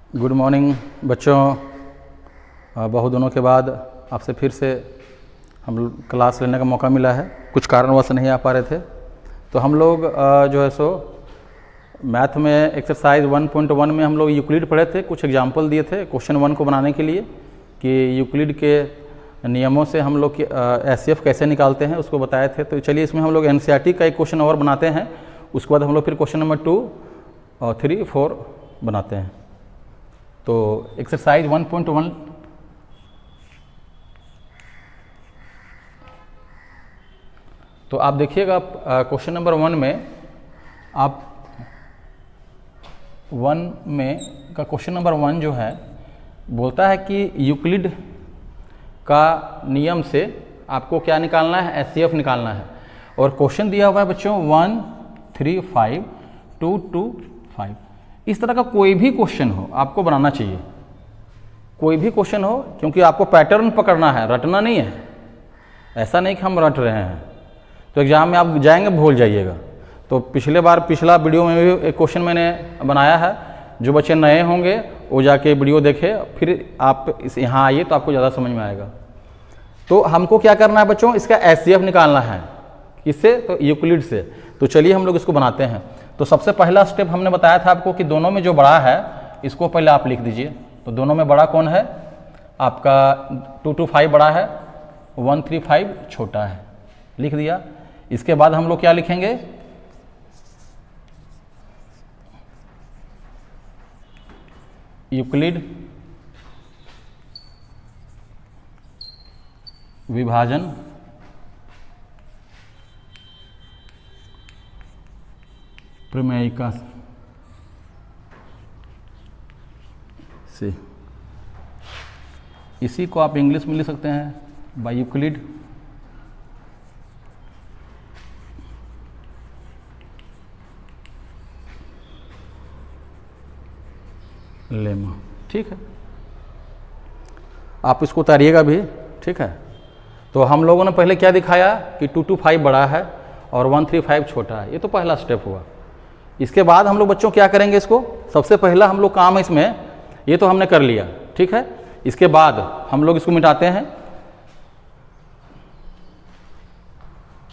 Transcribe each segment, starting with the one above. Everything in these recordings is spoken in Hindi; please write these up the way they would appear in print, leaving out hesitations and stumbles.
गुड मॉर्निंग बच्चों। बहुत दिनों के बाद आपसे फिर से हम क्लास लेने का मौका मिला है। कुछ कारणवश नहीं आ पा रहे थे, तो हम लोग जो है सो मैथ में एक्सरसाइज 1.1 में हम लोग यूक्लिड पढ़े थे। कुछ एग्जाम्पल दिए थे क्वेश्चन 1 को बनाने के लिए कि यूक्लिड के नियमों से हम लोग एचसीएफ कैसे निकालते हैं, उसको बताए थे। तो चलिए इसमें हम लोग एनसीईआरटी का एक क्वेश्चन और बनाते हैं, उसके बाद हम लोग फिर क्वेश्चन नंबर 2 और 3, 4 बनाते हैं। तो एक्सरसाइज 1.1 तो आप देखिएगा क्वेश्चन नंबर 1 में आप 1 में का क्वेश्चन नंबर 1 जो है बोलता है कि यूक्लिड का नियम से आपको क्या निकालना है, एचसीएफ निकालना है। और क्वेश्चन दिया हुआ है बच्चों 1, 3, 5, 2, 2, 5। इस तरह का कोई भी क्वेश्चन हो आपको बनाना चाहिए, कोई भी क्वेश्चन हो, क्योंकि आपको पैटर्न पकड़ना है, रटना नहीं है। ऐसा नहीं कि हम रट रहे हैं तो एग्जाम में आप जाएंगे भूल जाइएगा। तो पिछला वीडियो में भी एक क्वेश्चन मैंने बनाया है, जो बच्चे नए होंगे वो जाके वीडियो देखे, फिर आप यहाँ आइए तो आपको ज़्यादा समझ में आएगा। तो हमको क्या करना है बच्चों, इसका एचसीएफ निकालना है। किससे? तो यूक्लिड से। तो चलिए हम लोग इसको बनाते हैं। तो सबसे पहला स्टेप हमने बताया था आपको कि दोनों में जो बड़ा है इसको पहले आप लिख दीजिए। तो दोनों में बड़ा कौन है आपका? 2, 2, 5 बड़ा है, 1, 3, 5 छोटा है, लिख दिया। इसके बाद हम लोग क्या लिखेंगे? यूक्लिड विभाजन प्रमेयिका से, इसी को आप इंग्लिश में लिख सकते हैं बाय यूक्लिड लेमा। ठीक है, आप इसको उतारिएगा भी। ठीक है, तो हम लोगों ने पहले क्या दिखाया कि 2, 2, 5 बड़ा है और 1, 3, 5 छोटा है। ये तो पहला स्टेप हुआ। इसके बाद हम लोग बच्चों क्या करेंगे, इसको सबसे पहला हम लोग काम इसमें ये तो हमने कर लिया। ठीक है, इसके बाद हम लोग इसको मिटाते हैं।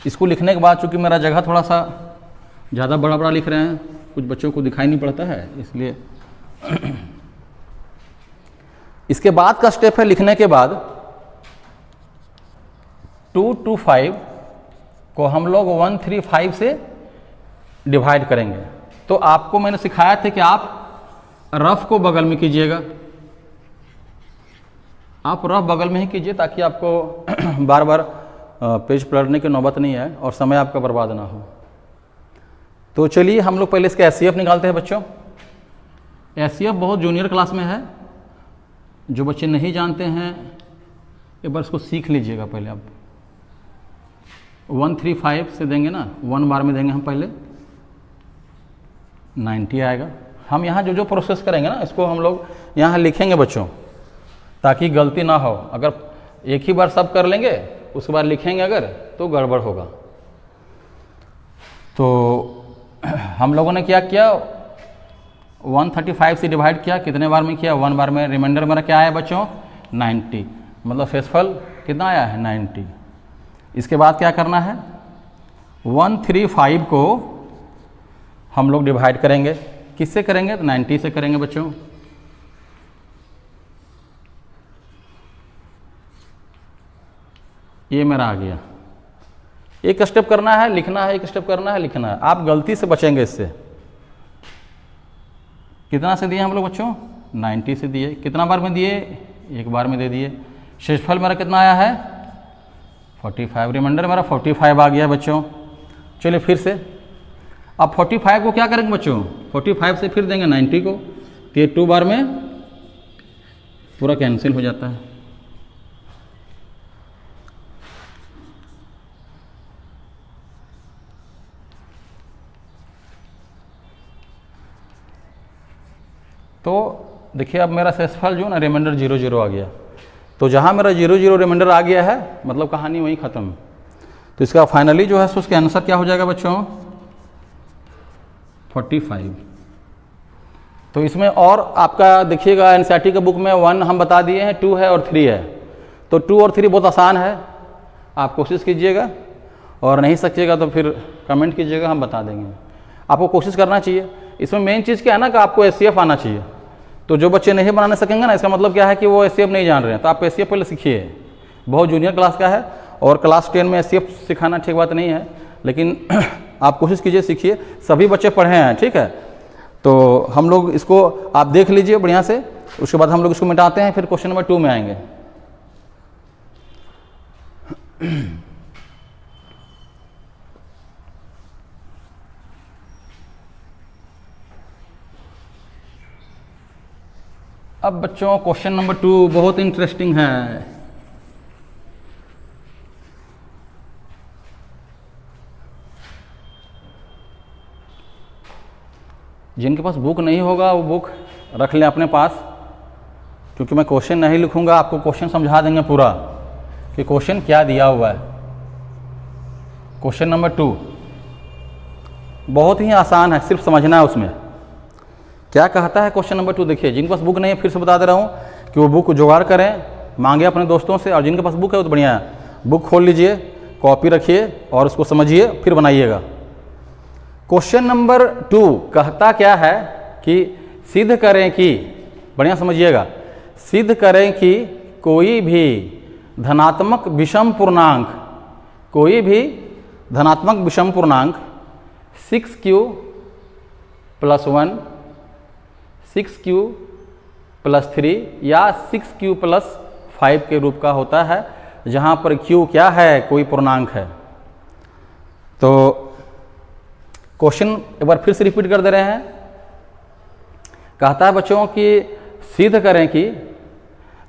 इसको लिखने के बाद चूंकि मेरा जगह थोड़ा सा ज़्यादा बड़ा बड़ा लिख रहे हैं, कुछ बच्चों को दिखाई नहीं पड़ता है, इसलिए इसके बाद का स्टेप है लिखने के बाद 2, 2, 5 को हम लोग 1, 3, 5 से डिवाइड करेंगे। तो आपको मैंने सिखाया था कि आप रफ को बगल में कीजिएगा, आप रफ बगल में ही कीजिए ताकि आपको बार बार पेज पलटने की नौबत नहीं है और समय आपका बर्बाद ना हो। तो चलिए हम लोग पहले इसका एचसीएफ निकालते हैं बच्चों। एचसीएफ बहुत जूनियर क्लास में है, जो बच्चे नहीं जानते हैं एक बार इसको सीख लीजिएगा। पहले आप 1, 3, 5 से देंगे ना, 1 बार में देंगे हम पहले 90 आएगा। हम यहाँ जो प्रोसेस करेंगे ना इसको हम लोग यहाँ लिखेंगे बच्चों, ताकि गलती ना हो। अगर एक ही बार सब कर लेंगे उसके बाद लिखेंगे अगर तो गड़बड़ होगा। तो हम लोगों ने क्या किया, 135 से डिवाइड किया। कितने बार में किया? 1 बार में। रिमाइंडर मेरा क्या आया बच्चों? 90, मतलब शेषफल कितना आया है? 90। इसके बाद क्या करना है, 135 को हम लोग डिवाइड करेंगे। किससे करेंगे? तो 90 से करेंगे बच्चों। ये मेरा आ गया। एक स्टेप करना है, लिखना है, एक स्टेप करना है, लिखना है। आप गलती से बचेंगे इससे। कितना से दिए हम लोग बच्चों? 90 से दिए। कितना बार में दिए? एक बार में दे दिए। शेषफल मेरा कितना आया है? 45। रिमाइंडर मेरा 45 आ गया बच्चों। चलिए फिर से, अब 45 को क्या करेंगे बच्चों? 45 से फिर देंगे 90 को, तो ये 2 बार में पूरा कैंसिल हो जाता है। तो देखिए अब मेरा शेषफल जो ना रिमाइंडर 0, 0 आ गया। तो जहाँ मेरा 0, 0 रिमाइंडर आ गया है मतलब कहानी वहीं ख़त्म। तो इसका फाइनली जो है सो उसके आंसर क्या हो जाएगा बच्चों? 45। तो इसमें और आपका देखिएगा एनसीईआरटी के बुक में 1 हम बता दिए हैं, 2 है और 3 है। तो 2 और 3 बहुत आसान है, आप कोशिश कीजिएगा, और नहीं सकिएगा तो फिर कमेंट कीजिएगा, हम बता देंगे। आपको कोशिश करना चाहिए। इसमें मेन चीज़ क्या है ना कि आपको एचसीएफ आना चाहिए। तो जो बच्चे नहीं बनाने सकेंगे ना, इसका मतलब क्या है कि वो एचसीएफ नहीं जान रहे हैं। तो आप एचसीएफ पहले सीखिए, बहुत जूनियर क्लास का है, और क्लास 10 में एचसीएफ सिखाना ठीक बात नहीं है, लेकिन आप कोशिश कीजिए, सीखिए। सभी बच्चे पढ़े हैं, ठीक है। तो हम लोग इसको आप देख लीजिए बढ़िया से, उसके बाद हम लोग इसको मिटाते हैं, फिर क्वेश्चन नंबर 2 में आएंगे। अब बच्चों क्वेश्चन नंबर 2 बहुत इंटरेस्टिंग है। जिनके पास बुक नहीं होगा वो बुक रख लें अपने पास, क्योंकि मैं क्वेश्चन नहीं लिखूंगा, आपको क्वेश्चन समझा देंगे पूरा कि क्वेश्चन क्या दिया हुआ है। क्वेश्चन नंबर 2 बहुत ही आसान है, सिर्फ समझना है उसमें क्या कहता है। क्वेश्चन नंबर 2 देखिए, जिनके पास बुक नहीं है फिर से बता दे रहा हूँ कि वो बुक जुगाड़ करें, मांगे अपने दोस्तों से, और जिनके पास बुक है वो तो बढ़िया है, बुक खोल लीजिए, कॉपी रखिए और उसको समझिए, फिर बनाइएगा। क्वेश्चन नंबर 2 कहता क्या है कि सिद्ध करें कि, बढ़िया समझिएगा, सिद्ध करें कि कोई भी धनात्मक विषम पूर्णांक, कोई भी धनात्मक विषम पूर्णांक 6q + 1, 6q + 3 या 6q + 5 के रूप का होता है, जहाँ पर q क्या है, कोई पूर्णांक है। तो क्वेश्चन एक बार फिर से रिपीट कर दे रहे हैं। कहता है बच्चों कि सिद्ध करें कि,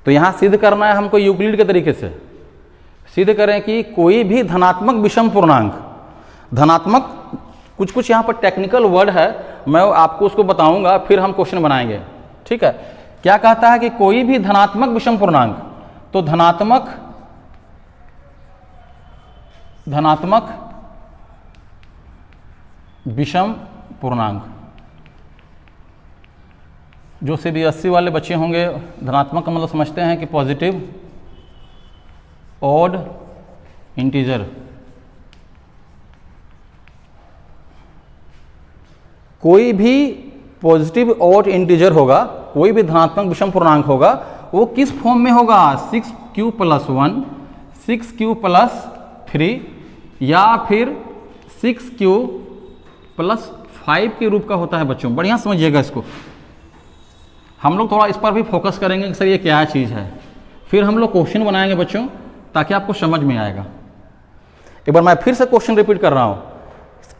तो यहाँ सिद्ध करना है हमको यूक्लिड के तरीके से। सिद्ध करें कि कोई भी धनात्मक विषम पूर्णांक, धनात्मक कुछ कुछ यहाँ पर टेक्निकल वर्ड है, मैं आपको उसको बताऊंगा, फिर हम क्वेश्चन बनाएंगे, ठीक है। क्या कहता है कि कोई भी धनात्मक विषम पूर्णांक, तो धनात्मक विषम पूर्णांक, जो CBSE वाले बच्चे होंगे, धनात्मक का मतलब समझते हैं कि पॉजिटिव ऑड इंटीजर। कोई भी पॉजिटिव ऑड इंटीजर होगा, कोई भी धनात्मक विषम पूर्णांक होगा, वो किस फॉर्म में होगा, 6q + 1, 6q + 3 या फिर 6q + 5 के रूप का होता है। बच्चों बढ़िया समझिएगा इसको, हम लोग थोड़ा इस पर भी फोकस करेंगे कि सर ये क्या चीज़ है, फिर हम लोग क्वेश्चन बनाएंगे बच्चों, ताकि आपको समझ में आएगा। एक बार मैं फिर से क्वेश्चन रिपीट कर रहा हूं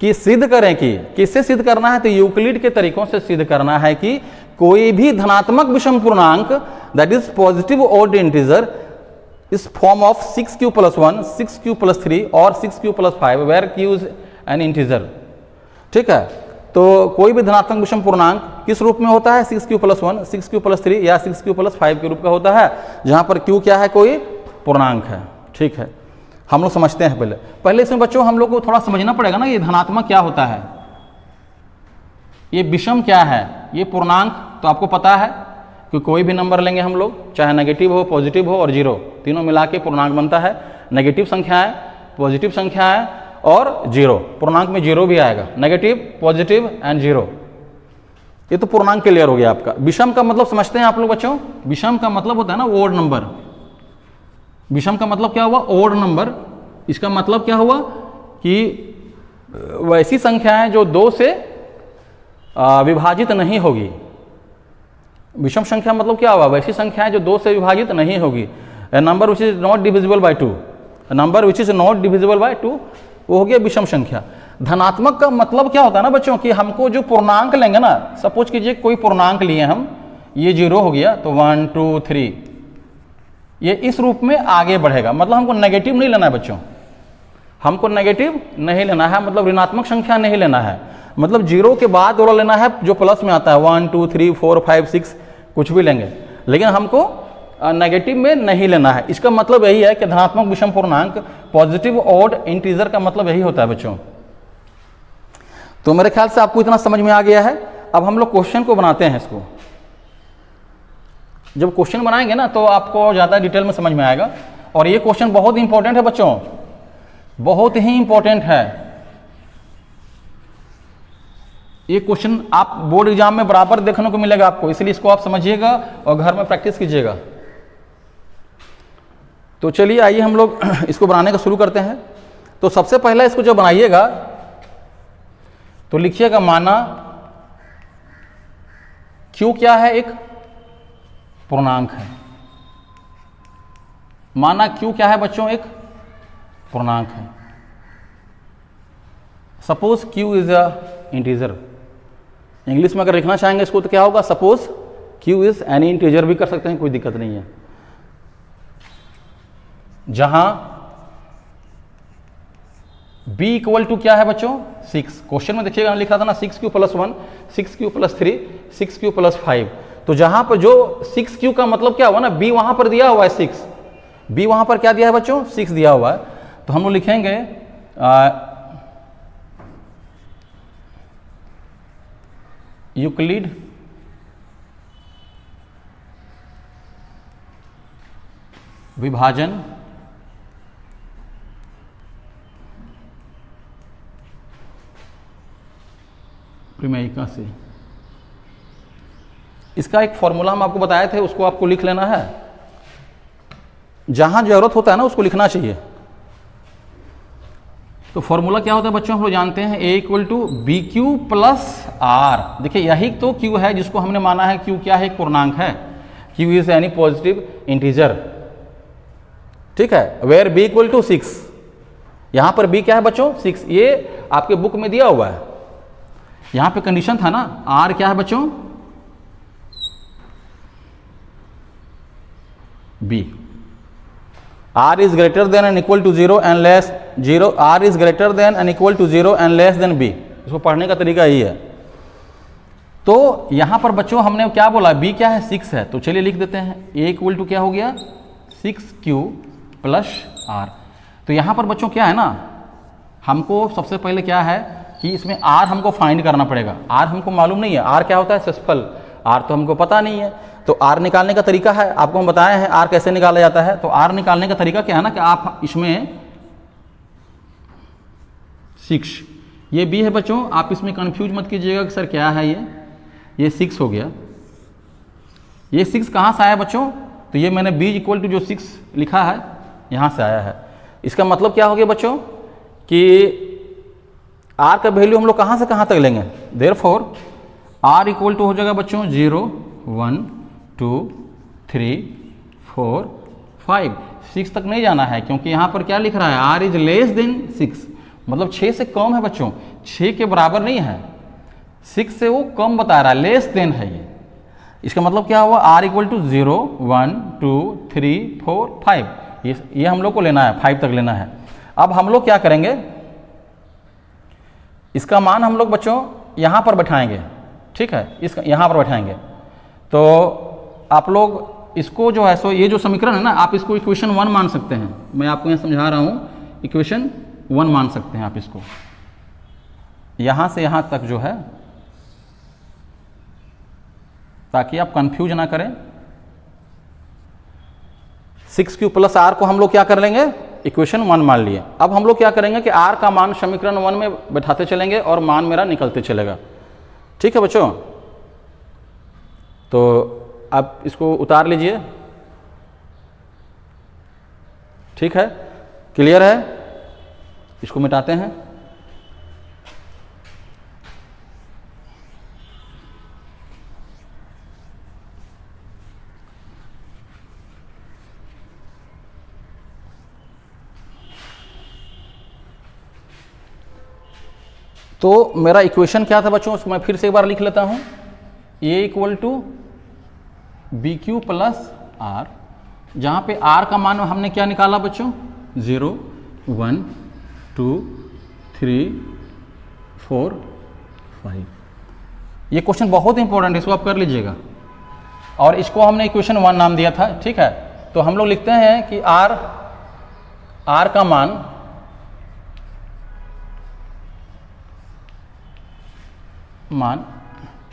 कि सिद्ध करें कि, किससे सिद्ध करना है, तो यूक्लिड के तरीकों से सिद्ध करना है कि कोई भी धनात्मक विषम पूर्णांक that is positive odd integer इस फॉर्म ऑफ 6q + 1, 6q + 3 और 6q + 5 where q is an integer, ठीक है। तो कोई भी धनात्मक विषम पूर्णांक किस रूप में होता है, 6q + 1, 6q + 3 या 6q + 5 के रूप का होता है, जहां पर q क्या है, कोई पूर्णांक है, ठीक है। हम लोग समझते हैं पहले इसमें बच्चों हम लोग को थोड़ा समझना पड़ेगा ना, ये धनात्मक क्या होता है, ये विषम क्या है, ये पूर्णांक तो आपको पता है कि कोई भी नंबर लेंगे हम लोग, चाहे नेगेटिव हो, पॉजिटिव हो और जीरो, तीनों मिला के पूर्णांक बनता है। नेगेटिव संख्याएं, पॉजिटिव संख्याएं और जीरो, पूर्णांक में जीरो भी आएगा, नेगेटिव, पॉजिटिव एंड जीरो। ये तो पूर्णांक क्लियर हो गया आपका। विषम का मतलब समझते हैं आप लोग बच्चों, विषम का मतलब होता है ना ओड नंबर। विषम का मतलब क्या हुआ, ओड नंबर। इसका मतलब क्या हुआ कि वैसी संख्याएं जो 2 से विभाजित नहीं होगी। विषम संख्या मतलब क्या हुआ, वैसी संख्याएं जो 2 से विभाजित नहीं होगी। Number which is not divisible by 2, number which is not divisible by 2, वो हो गया विषम संख्या। धनात्मक का मतलब क्या होता है ना बच्चों कि हमको जो पूर्णांक लेंगे ना, सपोज कीजिए कोई पूर्णांक लिए हम, ये 0 हो गया तो 1 2 3, ये इस रूप में आगे बढ़ेगा। मतलब हमको नेगेटिव नहीं लेना है बच्चों, हमको नेगेटिव नहीं लेना है, मतलब ऋणात्मक संख्या नहीं लेना है, मतलब 0 के बाद वाला लेना है जो प्लस में आता है, 1 2 3 4 5 6 कुछ भी लेंगे, लेकिन हमको नेगेटिव में नहीं लेना है। इसका मतलब यही है कि धनात्मक विषम पूर्णांक, पॉजिटिव ऑड इंटीजर का मतलब यही होता है बच्चों। तो मेरे ख्याल से आपको इतना समझ में आ गया है। अब हम लोग क्वेश्चन को बनाते हैं। इसको जब क्वेश्चन बनाएंगे ना तो आपको ज़्यादा डिटेल में समझ में आएगा। और ये क्वेश्चन बहुत इंपॉर्टेंट है बच्चों, बहुत ही इंपॉर्टेंट है। ये क्वेश्चन आप बोर्ड एग्जाम में बराबर देखने को मिलेगा आपको, इसलिए इसको आप समझिएगा और घर में प्रैक्टिस कीजिएगा। तो चलिए आइए हम लोग इसको बनाने का शुरू करते हैं। तो सबसे पहला इसको जब बनाइएगा तो लिखिएगा माना Q क्या है, एक पूर्णांक है। माना Q क्या है बच्चों, एक पूर्णांक है। Suppose Q is a integer. English में अगर लिखना चाहेंगे इसको तो क्या होगा, suppose Q is any integer भी कर सकते हैं, कोई दिक्कत नहीं है। जहां b इक्वल टू क्या है बच्चों, 6। क्वेश्चन में देखिएगा लिखा था ना 6q + 1, 6q + 3, 6q + 5। तो जहां पर जो 6q का मतलब क्या हुआ ना, b वहां पर दिया हुआ है 6, b वहां पर क्या दिया है बच्चों, 6 दिया हुआ है। तो हम लोग लिखेंगे यूक्लिड विभाजन प्रमेयिका से। इसका एक फॉर्मूला हम आपको बताए थे, उसको आपको लिख लेना है। जहां जरूरत होता है ना उसको लिखना चाहिए। तो फॉर्मूला क्या होता है बच्चों, हम लोग जानते हैं A = BQ + R। देखिए यही तो Q है जिसको हमने माना है Q क्या है, एक पूर्णांक है। Q is any positive integer, ठीक है। वेयर B = 6, यहां पर B क्या है बच्चों, 6। ये आपके बुक में दिया हुआ है। यहां पे कंडीशन था ना, R क्या है बच्चों, B। R is greater than and equal to 0 and less 0, R is greater than and equal to 0 and less than B। इसको पढ़ने का तरीका यही है। तो यहां पर बच्चों हमने क्या बोला, B क्या है, 6 है। तो चलिए लिख देते हैं A = क्या हो गया, 6q + R। तो यहां पर बच्चों क्या है ना, हमको सबसे पहले क्या है कि इसमें R हमको फाइंड करना पड़ेगा। R हमको मालूम नहीं है, R क्या होता है, सेसफल। R तो हमको पता नहीं है। तो R निकालने का तरीका है, आपको हम बताए हैं R कैसे निकाला जाता है। तो R निकालने का तरीका क्या है ना कि आप इसमें 6, ये B है बच्चों, आप इसमें कंफ्यूज मत कीजिएगा कि सर क्या है ये 6 हो गया। ये 6 कहाँ से आया बच्चों, तो ये मैंने B = जो 6 लिखा है यहाँ से आया है। इसका मतलब क्या हो गया बच्चों कि R का वैल्यू हम लोग कहाँ से कहाँ तक लेंगे, देयरफॉर R = हो जाएगा बच्चों 0, 1, 2, 3, 4, 5, 6 तक नहीं जाना है, क्योंकि यहाँ पर क्या लिख रहा है, R इज लेस देन 6, मतलब 6 से कम है बच्चों, 6 के बराबर नहीं है, 6 से वो कम बता रहा है, लेस देन है ये। इसका मतलब क्या हुआ, R = 0, 1, 2, 3, 4, 5, ये हम लोग को लेना है, 5 तक लेना है। अब हम लोग क्या करेंगे, इसका मान हम लोग बच्चों यहाँ पर बैठाएंगे, ठीक है, इसका यहाँ पर बैठाएंगे। तो आप लोग इसको जो है सो ये जो समीकरण है ना, आप इसको इक्वेशन 1 मान सकते हैं। मैं आपको यहाँ समझा रहा हूँ, इक्वेशन 1 मान सकते हैं आप इसको। यहाँ से यहाँ तक जो है, ताकि आप कंफ्यूज ना करें। 6q + R को हम लोग क्या कर लेंगे, इक्वेशन 1 मान लिए। अब हम लोग क्या करेंगे कि R का मान समीकरण 1 में बैठाते चलेंगे और मान मेरा निकलते चलेगा, ठीक है बच्चों। तो आप इसको उतार लीजिए, ठीक है, क्लियर है। इसको मिटाते हैं। तो मेरा इक्वेशन क्या था बच्चों, उसको मैं फिर से एक बार लिख लेता हूं। A = BQ + R, जहां पे R का मान हमने क्या निकाला बच्चों, 0, 1, 2, 3, 4, 5। ये क्वेश्चन बहुत इंपॉर्टेंट है, इसको आप कर लीजिएगा। और इसको हमने इक्वेशन 1 नाम दिया था, ठीक है। तो हम लोग लिखते हैं कि R का मान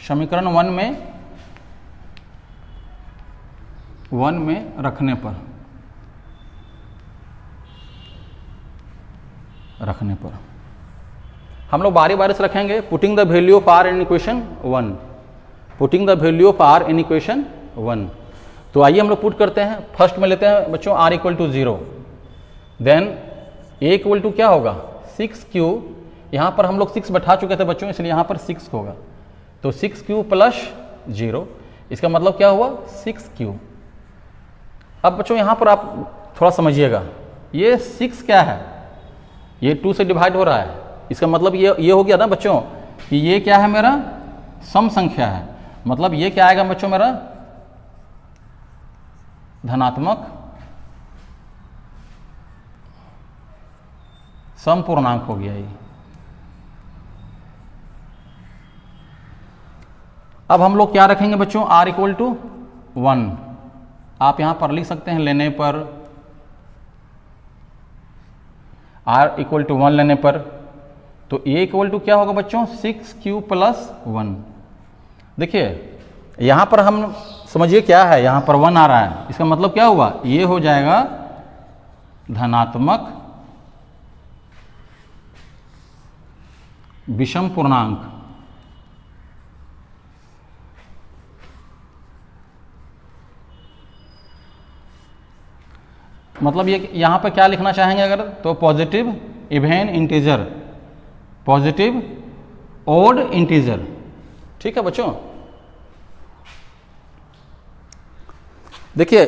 समीकरण 1 में रखने पर हम लोग बारी बारी से रखेंगे। Putting the value of R in equation 1, putting the value of R in equation 1। तो आइए हम लोग पुट करते हैं। फर्स्ट में लेते हैं बच्चों r equal to 0, then a equal to क्या होगा 6q, यहाँ पर हम लोग 6 बैठा चुके थे बच्चों, इसलिए यहाँ पर 6 होगा, तो 6q प्लस 0, इसका मतलब क्या हुआ 6q। अब बच्चों यहाँ पर आप थोड़ा समझिएगा, ये 6 क्या है, ये 2 से डिवाइड हो रहा है, इसका मतलब ये हो गया ना बच्चों कि ये क्या है मेरा सम संख्या है, मतलब ये क्या आएगा बच्चों मेरा धनात्मक सम पूर्णांक हो गया ये। अब हम लोग क्या रखेंगे बच्चों r इक्वल टू 1, आप यहां पर लिख सकते हैं लेने पर, r इक्वल टू 1 लेने पर, तो a इक्वल टू क्या होगा बच्चों 6q प्लस 1। देखिए यहां पर हम समझिए क्या है, यहां पर 1 आ रहा है, इसका मतलब क्या हुआ, ये हो जाएगा धनात्मक विषम पूर्णांक। मतलब ये यहां पर क्या लिखना चाहेंगे अगर, तो positive even integer, positive odd integer, ठीक है बच्चों। देखिए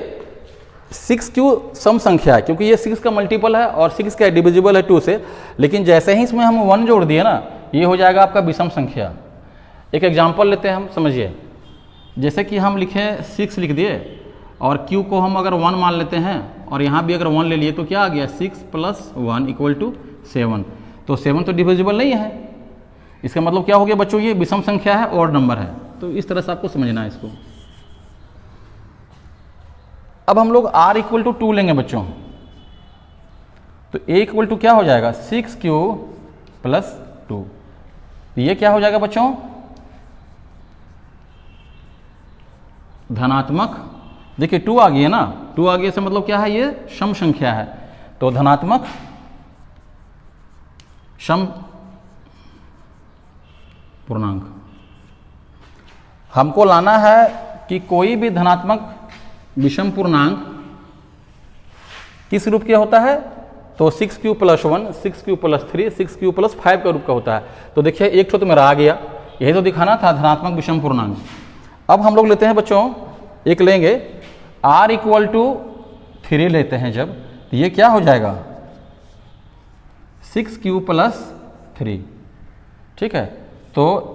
6q सम संख्या है, क्योंकि ये 6 का मल्टीपल है और 6 का डिविजिबल है 2 से, लेकिन जैसे ही इसमें हम 1 जोड़ दिए ना, ये हो जाएगा आपका विषम संख्या। एक एग्जांपल लेते हैं हम, समझिए, जैसे कि हम लिखे 6 लिख दिए और q को हम अगर 1 मान लेते हैं और यहाँ भी अगर 1 ले लिए, तो क्या आ गया 6 प्लस 1 इक्वल टू 7, तो 7 तो डिविजिबल नहीं है, इसका मतलब क्या हो गया बच्चों, ये विषम संख्या है, ऑड नंबर है। तो इस तरह से आपको समझना है इसको। अब हम लोग r इक्वल टू 2 लेंगे बच्चों, तो a इक्वल टू क्या हो जाएगा 6q प्लस 2, ये क्या हो जाएगा बच्चों धनात्मक, देखिए 2 आ गया ना, 2 आ गया से मतलब क्या है, ये सम संख्या है, तो धनात्मक सम पूर्णांक। हमको लाना है कि कोई भी धनात्मक विषम पूर्णांक किस रूप का होता है, तो 6q plus 1, 6q plus 3, 6q plus 5 का रूप का होता है। तो देखिए एक तो मेरा आ गया, यही तो दिखाना था धनात्मक विषम पूर्णांक। अब हम लोग लेते हैं बच्चों, एक लेंगे r इक्वल टू 3 लेते हैं जब, तो ये क्या हो जाएगा 6q प्लस 3, ठीक है, तो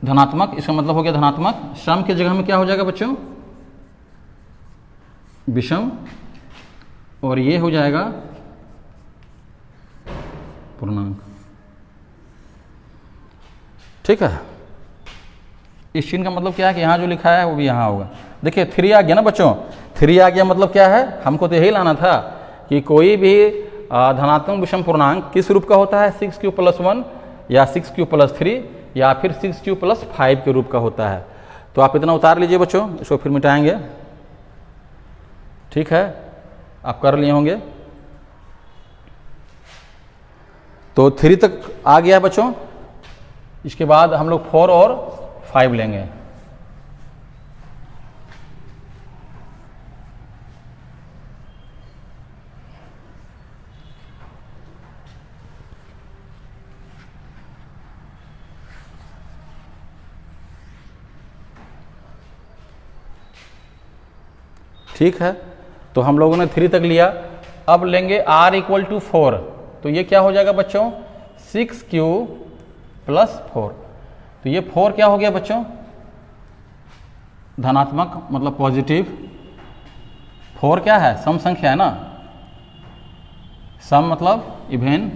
धनात्मक, इसका मतलब हो गया धनात्मक, सम की जगह में क्या हो जाएगा बच्चों विषम, और ये हो जाएगा पूर्णांक, ठीक है। इस चिन्ह का मतलब क्या है कि यहाँ जो लिखा है वो भी यहाँ होगा। देखिए 3 आ गया ना बच्चों, 3 आ गया मतलब क्या है, हमको तो यही लाना था कि कोई भी धनात्मक विषम पूर्णांक किस रूप का होता है, 6q प्लस 1 या 6q प्लस 3 या फिर 6q प्लस 5 के रूप का होता है। तो आप इतना उतार लीजिए बच्चों, इसको फिर मिटाएंगे, ठीक है, आप कर लिए होंगे। तो 3 तक आ गया बच्चों, इसके बाद हम लोग 4 और 5 लेंगे। ठीक है, तो हम लोगों ने 3 तक लिया। अब लेंगे r इक्वल टू 4, तो ये क्या हो जाएगा बच्चों 6q प्लस 4, तो ये 4 क्या हो गया बच्चों धनात्मक मतलब पॉजिटिव, 4 क्या है सम संख्या है ना, सम मतलब इवेन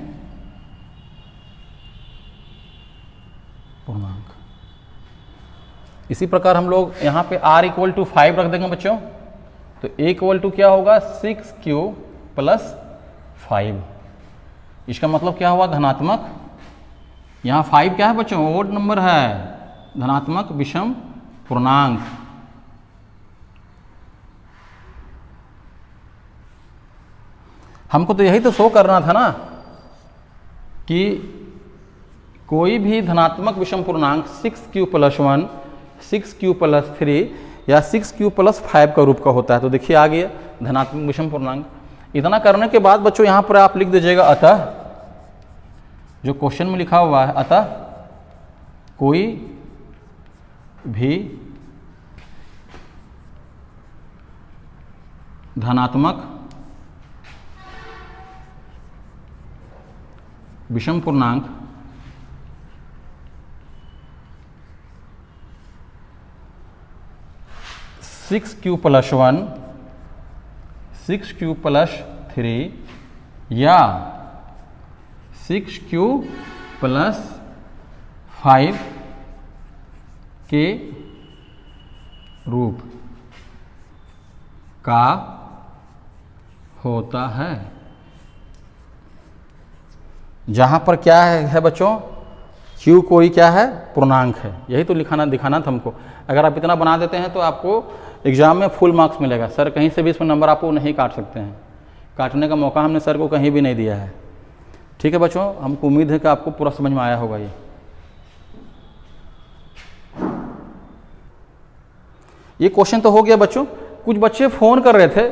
पूर्णांक। इसी प्रकार हम लोग यहाँ पे r इक्वल टू 5 रख देंगे बच्चों, तो a इक्वल टू क्या होगा 6q प्लस 5, इसका मतलब क्या हुआ धनात्मक। यहाँ 5 क्या है बच्चों ओड नंबर है, धनात्मक विषम पूर्णांक। हमको तो यही तो शो करना था ना कि कोई भी धनात्मक विषम पूर्णांक 6q + 1, 6q + 3 या 6q + 5 का रूप का होता है। तो देखिए आ गया धनात्मक विषम पूर्णांक। इतना करने के बाद बच्चों यहाँ पर आप लिख दीजिएगा अतः, जो क्वेश्चन में लिखा हुआ है, अतः कोई भी धनात्मक विषम पूर्णांक (6q + 1, 6q + 3 या 6q + 5 के रूप का होता है। जहाँ पर क्या है बच्चों, q कोई क्या है, पूर्णांक है। यही तो दिखाना था हमको। अगर आप इतना बना देते हैं तो आपको एग्जाम में फुल मार्क्स मिलेगा। सर कहीं से भी इसमें नंबर आपको नहीं काट सकते हैं, काटने का मौका हमने सर को कहीं भी नहीं दिया है। ठीक है बच्चों, हमको उम्मीद है कि आपको पूरा समझ में आया होगा। ये क्वेश्चन तो हो गया बच्चों। कुछ बच्चे फ़ोन कर रहे थे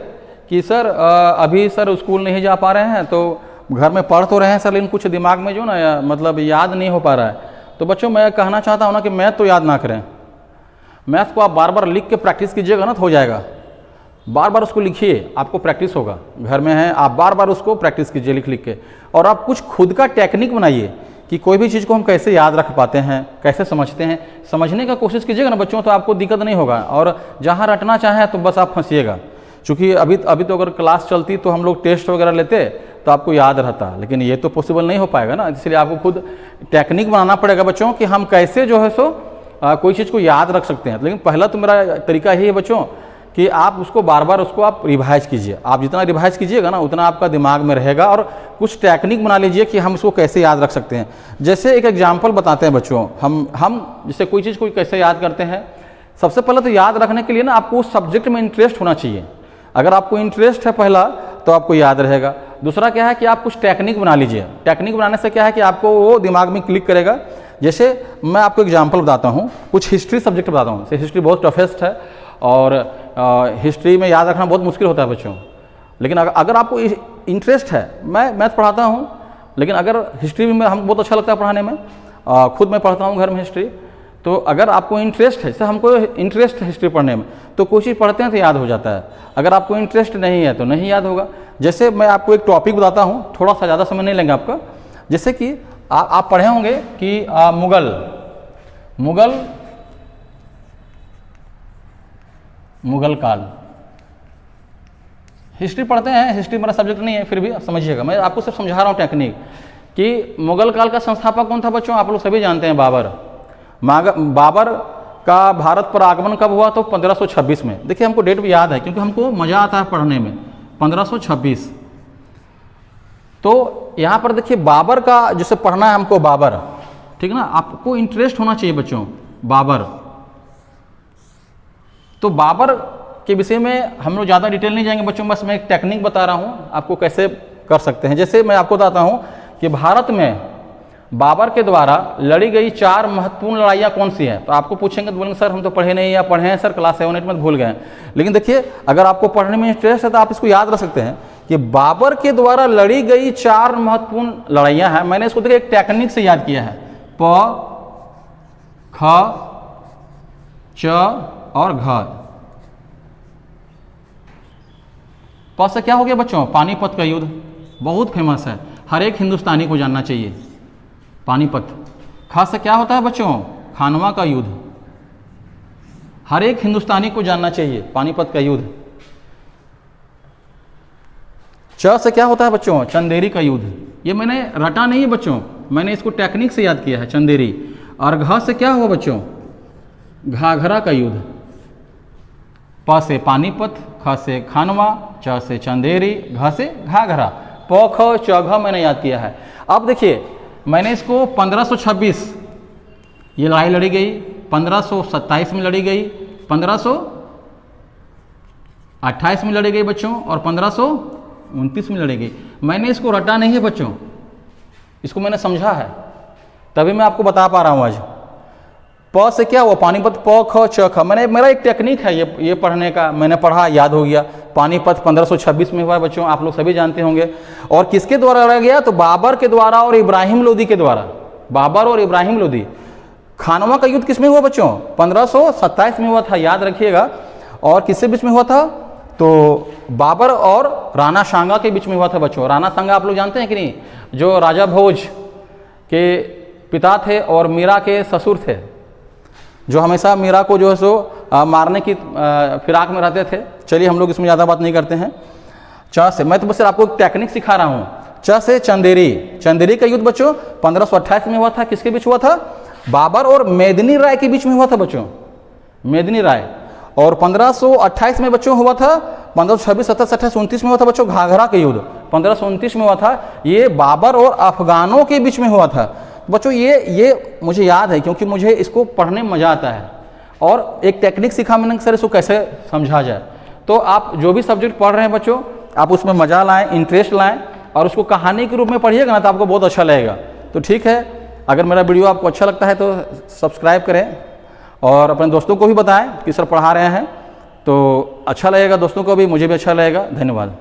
कि सर अभी सर स्कूल नहीं जा पा रहे हैं, तो घर में पढ़ तो रहे हैं सर, लेकिन कुछ दिमाग में जो ना मतलब याद नहीं हो पा रहा है। तो बच्चों मैं कहना चाहता हूँ ना कि मैथ तो याद ना करें, मैथ को आप बार बार लिख के प्रैक्टिस कीजिएगा ना तो हो जाएगा। बार बार उसको लिखिए, आपको प्रैक्टिस होगा। घर में है, आप बार बार उसको प्रैक्टिस कीजिए लिख लिख के। और आप कुछ खुद का टेक्निक बनाइए कि कोई भी चीज़ को हम कैसे याद रख पाते हैं, कैसे समझते हैं। समझने का कोशिश कीजिएगा ना बच्चों, तो आपको दिक्कत नहीं होगा। और जहाँ रटना चाहें तो बस आप फंसिएगा। चूँकि अभी तो अगर क्लास चलती तो हम लोग टेस्ट वगैरह लेते तो आपको याद रहता, लेकिन ये तो पॉसिबल नहीं हो पाएगा ना। इसलिए आपको खुद टेक्निक बनाना पड़ेगा बच्चों कि हम कैसे जो है सो कोई चीज़ को याद रख सकते हैं। लेकिन पहला तो मेरा तरीका यही है बच्चों कि आप उसको बार बार उसको आप रिवाइज कीजिए। आप जितना रिवाइज कीजिएगा ना उतना आपका दिमाग में रहेगा। और कुछ टेक्निक बना लीजिए कि हम इसको कैसे याद रख सकते हैं। जैसे एक एग्जाम्पल बताते हैं बच्चों, हम जैसे कोई चीज़ को कैसे याद करते हैं। सबसे पहले तो याद रखने के लिए ना आपको उस सब्जेक्ट में इंटरेस्ट होना चाहिए। अगर आपको इंटरेस्ट है पहला तो आपको याद रहेगा। दूसरा क्या है कि आप कुछ टेक्निक बना लीजिए। टेक्निक बनाने से क्या है कि आपको वो दिमाग में क्लिक करेगा। जैसे मैं आपको एग्जाम्पल बताता हूँ, कुछ हिस्ट्री सब्जेक्ट बताता हूँ। हिस्ट्री बहुत टफेस्ट है और हिस्ट्री में याद रखना बहुत मुश्किल होता है बच्चों। लेकिन अगर आपको इंटरेस्ट है, मैं मैथ पढ़ाता हूँ, लेकिन अगर हिस्ट्री में हम बहुत अच्छा लगता है पढ़ाने में, खुद मैं पढ़ता हूँ घर में हिस्ट्री। तो अगर आपको इंटरेस्ट है, जैसे हमको इंटरेस्ट है हिस्ट्री पढ़ने में, तो कोई चीज़ पढ़ते हैं तो याद हो जाता है। अगर आपको इंटरेस्ट नहीं है तो नहीं याद होगा। जैसे मैं आपको एक टॉपिक बताता हूँ, थोड़ा सा ज़्यादा समय नहीं लेंगे आपका। जैसे कि आप पढ़े होंगे कि मुगल काल। हिस्ट्री पढ़ते हैं, हिस्ट्री मेरा सब्जेक्ट नहीं है, फिर भी समझिएगा। मैं आपको सिर्फ समझा रहा हूँ टेक्निक कि मुगल काल का संस्थापक कौन था बच्चों। आप लोग सभी जानते हैं, बाबर का भारत पर आगमन कब हुआ, तो 1526 में। देखिए हमको डेट भी याद है क्योंकि हमको मज़ा आता है पढ़ने में। 1526। तो यहाँ पर देखिए बाबर का जैसे पढ़ना है हमको, बाबर, ठीक ना। आपको इंटरेस्ट होना चाहिए बच्चों, बाबर। तो बाबर के विषय में हम लोग ज़्यादा डिटेल नहीं जाएंगे बच्चों, बस मैं एक टेक्निक बता रहा हूँ आपको कैसे कर सकते हैं। जैसे मैं आपको बताता हूँ कि भारत में बाबर के द्वारा लड़ी गई 4 महत्वपूर्ण लड़ाइयाँ कौन सी हैं। तो आपको पूछेंगे तो बोलेंगे सर हम तो पढ़े नहीं, या पढ़े हैं सर क्लास 7-8 में भूल गए। लेकिन देखिए अगर आपको पढ़ने में इंटरेस्ट है तो आप इसको याद रख सकते हैं कि बाबर के द्वारा लड़ी गई 4 महत्वपूर्ण लड़ाइयाँ हैं। मैंने इसको देखिए एक टेक्निक से याद किया है, प, ख, च और घ। प से क्या हो गया बच्चों, पानीपत का युद्ध, बहुत फेमस है, हर एक हिंदुस्तानी को जानना चाहिए, पानीपत। ख से क्या होता है बच्चों, खानवा का युद्ध, हर एक हिंदुस्तानी को जानना चाहिए, पानीपत का युद्ध। च से क्या होता है बच्चों, चंदेरी का युद्ध। ये मैंने रटा नहीं है बच्चों, मैंने इसको टेक्निक से याद किया है, चंदेरी। और घ से क्या हुआ बच्चों, घाघरा का युद्ध। प से पानीपत, ख से खानवा, च से चंदेरी, घ से घाघरा। प ख च घ मैंने याद किया है। अब देखिए मैंने इसको 1526 ये लड़ाई लड़ी गई, 1527 में लड़ी गई, 1528 में लड़ी गई बच्चों, और 1529 में लड़ी गई। मैंने इसको रटा नहीं है बच्चों, इसको मैंने समझा है, तभी मैं आपको बता पा रहा हूँ आज। प से क्या हुआ, पानीपत, प ख च ख, मैंने, मेरा एक टेक्निक है ये पढ़ने का, मैंने पढ़ा, याद हो गया। पानीपत 1526 में हुआ है बच्चों, आप लोग सभी जानते होंगे। और किसके द्वारा लड़ा गया, तो बाबर के द्वारा और इब्राहिम लोदी के द्वारा, बाबर और इब्राहिम लोदी। खानवा का युद्ध किसमें हुआ बच्चों, 1527 में हुआ था, याद रखिएगा। और किसके बीच में हुआ था, तो बाबर और राणा सांगा के बीच में हुआ था बच्चों। राणा सांगा आप लोग जानते हैं कि नहीं, जो राजा भोज के पिता थे और मीरा के ससुर थे, जो हमेशा मीरा को जो है सो मारने की फिराक में रहते थे। चलिए हम लोग इसमें ज़्यादा बात नहीं करते हैं। च से, मैं तो बस आपको टेक्निक सिखा रहा हूँ। च से चंदेरी, चंदेरी का युद्ध बच्चों 1528 में हुआ था। किसके बीच हुआ था, बाबर और मेदिनी राय के बीच में हुआ था बच्चों, मेदिनी राय। और 1528 में बच्चों हुआ था, 1526, 27, 28, 29 में हुआ था बच्चों घाघरा का युद्ध, 1529 में हुआ था। ये बाबर और अफगानों के बीच में हुआ था बच्चों। ये मुझे याद है क्योंकि मुझे इसको पढ़ने में मज़ा आता है, और एक टेक्निक सीखा मैंने सर इसको कैसे समझा जाए। तो आप जो भी सब्जेक्ट पढ़ रहे हैं बच्चों, आप उसमें मज़ा लाएं, इंटरेस्ट लाएं, और उसको कहानी के रूप में पढ़िएगा ना तो आपको बहुत अच्छा लगेगा। तो ठीक है, अगर मेरा वीडियो आपको अच्छा लगता है तो सब्सक्राइब करें, और अपने दोस्तों को भी बताएं कि सर पढ़ा रहे हैं, तो अच्छा लगेगा, दोस्तों को भी, मुझे भी अच्छा लगेगा। धन्यवाद।